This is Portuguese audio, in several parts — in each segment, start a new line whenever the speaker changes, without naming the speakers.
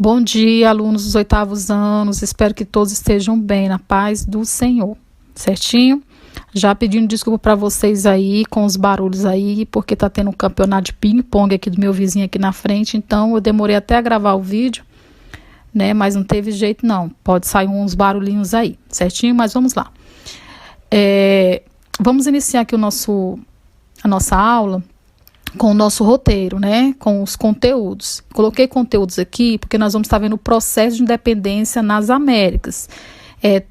Bom dia, alunos dos 8º anos. Espero que todos estejam bem, na paz do Senhor. Certinho? Já pedindo desculpa para vocês aí, com os barulhos aí, porque tá tendo um campeonato de ping-pong aqui do meu vizinho aqui na frente. Então, eu demorei até a gravar o vídeo, né? Mas não teve jeito não. Pode sair uns barulhinhos aí, certinho? Mas vamos lá. Vamos iniciar aqui a nossa aula com o nosso roteiro, né? Com os conteúdos. Coloquei conteúdos aqui porque nós vamos estar vendo o processo de independência nas Américas.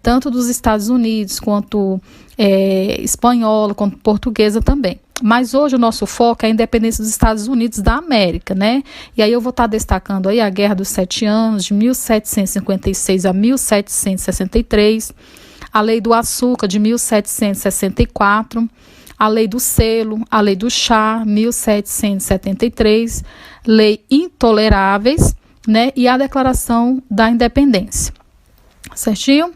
Tanto dos Estados Unidos, quanto espanhola, quanto portuguesa também. Mas hoje o nosso foco é a independência dos Estados Unidos da América, né? E aí eu vou estar destacando aí a Guerra dos 7 Anos, de 1756 a 1763, a Lei do Açúcar, de 1764, a Lei do Selo, a Lei do Chá, 1773, Lei Intoleráveis, né? E a Declaração da Independência. Certinho?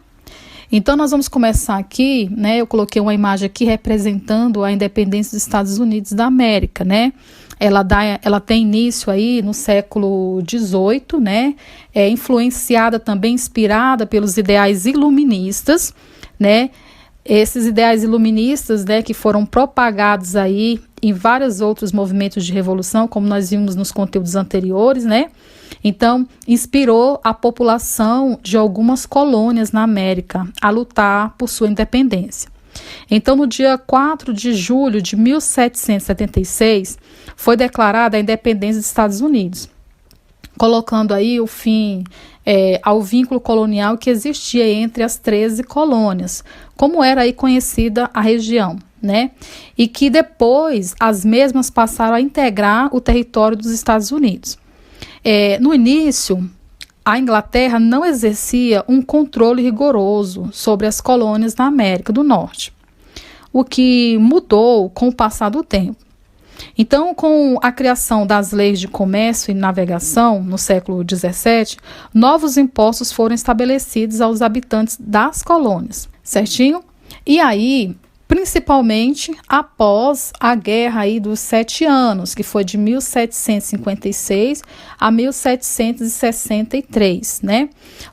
Então, nós vamos começar aqui, né? Eu coloquei uma imagem aqui representando a independência dos Estados Unidos da América, né? Ela tem início aí no século XVIII, né? Influenciada também, inspirada pelos ideais iluministas, né? Esses ideais iluministas, né, que foram propagados aí em vários outros movimentos de revolução, como nós vimos nos conteúdos anteriores, né? Então, inspirou a população de algumas colônias na América a lutar por sua independência. Então, no dia 4 de julho de 1776, foi declarada a independência dos Estados Unidos, colocando aí o fim ao vínculo colonial que existia entre as 13 colônias, como era aí conhecida a região, né? E que depois as mesmas passaram a integrar o território dos Estados Unidos. No início, a Inglaterra não exercia um controle rigoroso sobre as colônias da América do Norte, o que mudou com o passar do tempo. Então, com a criação das leis de comércio e navegação no século XVII, novos impostos foram estabelecidos aos habitantes das colônias, certinho? E aí, principalmente após a Guerra aí dos 7 Anos, que foi de 1756 a 1763, né?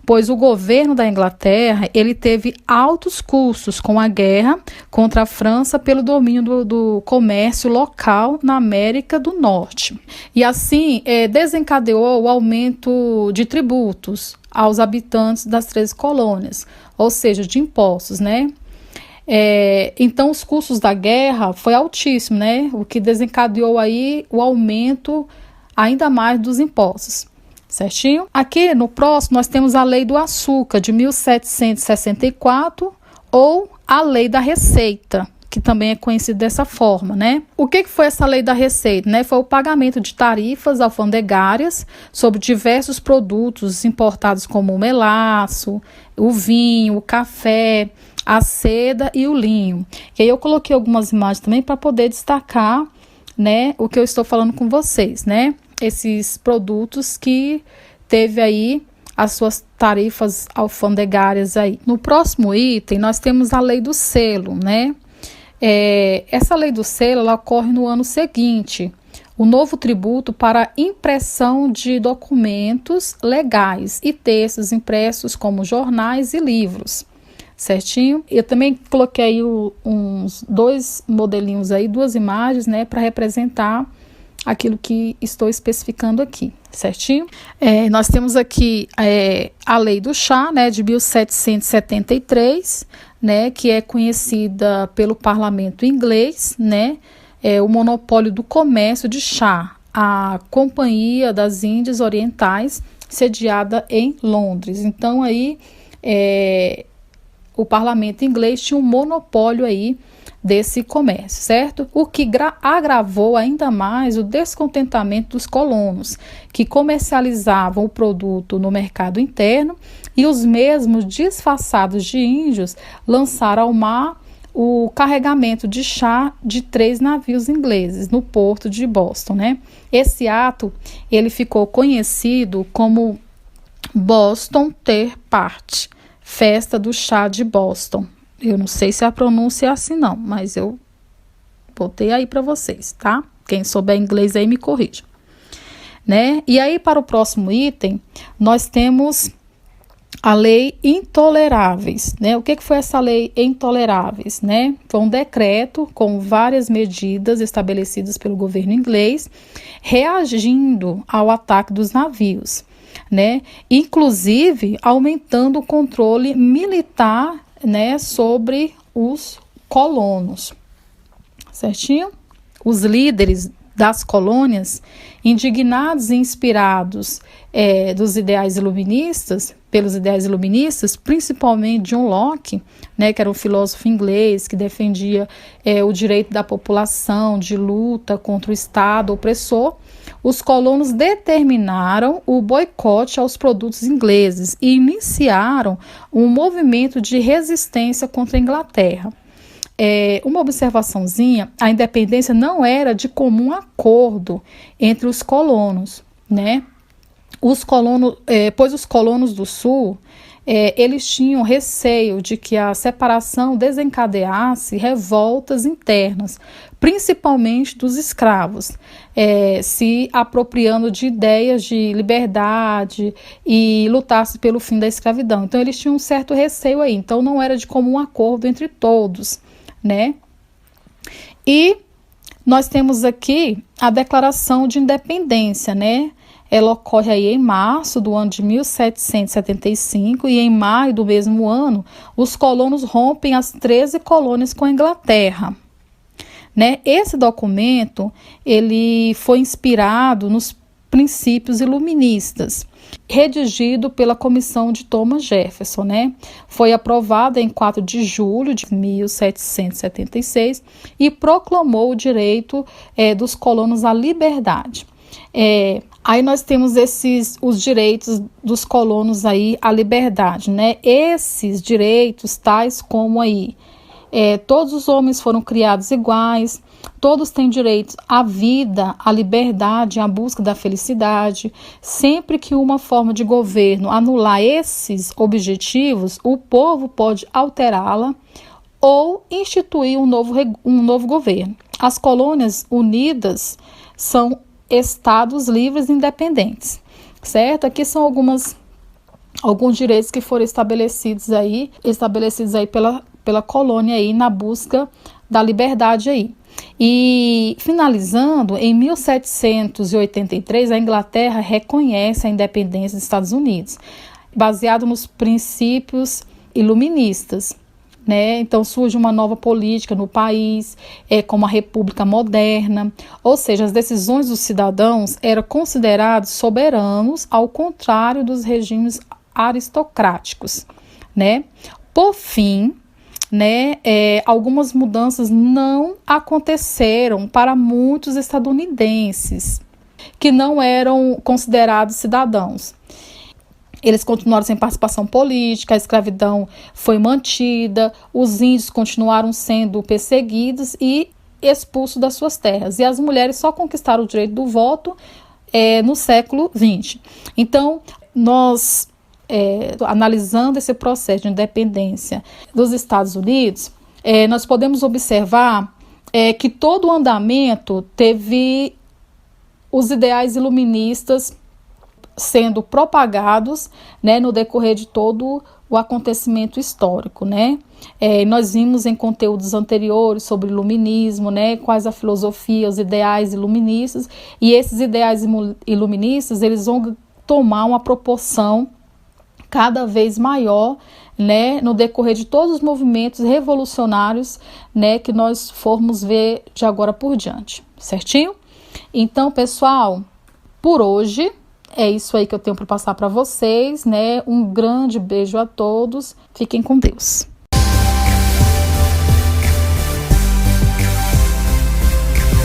Pois o governo da Inglaterra, ele teve altos custos com a guerra contra a França pelo domínio do comércio local na América do Norte. E assim, desencadeou o aumento de tributos aos habitantes das 13 colônias, ou seja, de impostos, né? Então os custos da guerra foi altíssimo, né? O que desencadeou aí o aumento ainda mais dos impostos, certinho? Aqui no próximo nós temos a Lei do Açúcar de 1764 ou a Lei da Receita, que também é conhecida dessa forma, né? O que foi essa Lei da Receita, né? Foi o pagamento de tarifas alfandegárias sobre diversos produtos importados como o melaço, o vinho, o café, a seda e o linho. E aí eu coloquei algumas imagens também para poder destacar, né, o que eu estou falando com vocês, né? Esses produtos que teve aí as suas tarifas alfandegárias aí. No próximo item, nós temos a Lei do Selo, né? Essa Lei do Selo, ela ocorre no ano seguinte. O novo tributo para impressão de documentos legais e textos impressos como jornais e livros. Certinho? Eu também coloquei aí uns 2 modelinhos aí, 2 imagens, né, para representar aquilo que estou especificando aqui, certinho? Nós temos aqui a Lei do Chá, né, de 1773, né, que é conhecida pelo parlamento inglês, né, o monopólio do comércio de chá, a Companhia das Índias Orientais, sediada em Londres. Então, aí, o parlamento inglês tinha um monopólio aí desse comércio, certo? O que agravou ainda mais o descontentamento dos colonos, que comercializavam o produto no mercado interno, e os mesmos disfarçados de índios lançaram ao mar o carregamento de chá de 3 navios ingleses no porto de Boston, né? Esse ato, ele ficou conhecido como Boston Tea Party, Festa do Chá de Boston. Eu não sei se a pronúncia é assim não, mas eu botei aí para vocês, tá? Quem souber inglês aí me corrija. né? E aí, para o próximo item, nós temos a lei intoleráveis, né? O que foi essa lei intoleráveis, né? Foi um decreto com várias medidas estabelecidas pelo governo inglês, reagindo ao ataque dos navios, né? Inclusive aumentando o controle militar, né, sobre os colonos, certinho? Os líderes das colônias, indignados e inspirados pelos ideais iluministas, principalmente John Locke, né, que era um filósofo inglês que defendia o direito da população de luta contra o Estado opressor, os colonos determinaram o boicote aos produtos ingleses e iniciaram um movimento de resistência contra a Inglaterra. Uma observaçãozinha: a independência não era de comum acordo entre os colonos, né? Pois os colonos do Sul, eles tinham receio de que a separação desencadeasse revoltas internas, principalmente dos escravos, se apropriando de ideias de liberdade e lutasse pelo fim da escravidão. Então, eles tinham um certo receio aí. Então, não era de comum acordo entre todos, né? E nós temos aqui a Declaração de Independência, né? Ela ocorre aí em março do ano de 1775 e em maio do mesmo ano, os colonos rompem as 13 colônias com a Inglaterra, né? Esse documento, ele foi inspirado nos princípios iluministas, redigido pela comissão de Thomas Jefferson, né? Foi aprovado em 4 de julho de 1776 e proclamou o direito dos colonos à liberdade. Aí nós temos os direitos dos colonos aí à liberdade, né? Esses direitos, tais como aí, todos os homens foram criados iguais, todos têm direito à vida, à liberdade, à busca da felicidade. Sempre que uma forma de governo anular esses objetivos, o povo pode alterá-la ou instituir um novo governo. As colônias unidas são estados livres e independentes, certo? Aqui são alguns direitos que foram estabelecidos aí pela colônia aí na busca da liberdade aí. E finalizando, em 1783, a Inglaterra reconhece a independência dos Estados Unidos, baseado nos princípios iluministas, né? Então surge uma nova política no país, como a república moderna, ou seja, as decisões dos cidadãos eram consideradas soberanos, ao contrário dos regimes aristocráticos, né? Por fim, né, algumas mudanças não aconteceram para muitos estadunidenses que não eram considerados cidadãos. Eles continuaram sem participação política, a escravidão foi mantida, os índios continuaram sendo perseguidos e expulsos das suas terras. E as mulheres só conquistaram o direito do voto no século XX. Então, nós, analisando esse processo de independência dos Estados Unidos, nós podemos observar que todo o andamento teve os ideais iluministas sendo propagados, né, no decorrer de todo o acontecimento histórico, né? Nós vimos em conteúdos anteriores sobre o iluminismo, né, quais a filosofia, os ideais iluministas, e esses ideais iluministas, eles vão tomar uma proporção cada vez maior, né, no decorrer de todos os movimentos revolucionários, né, que nós formos ver de agora por diante, certinho? Então, pessoal, por hoje é isso aí que eu tenho para passar para vocês, né? Um grande beijo a todos. Fiquem com Deus.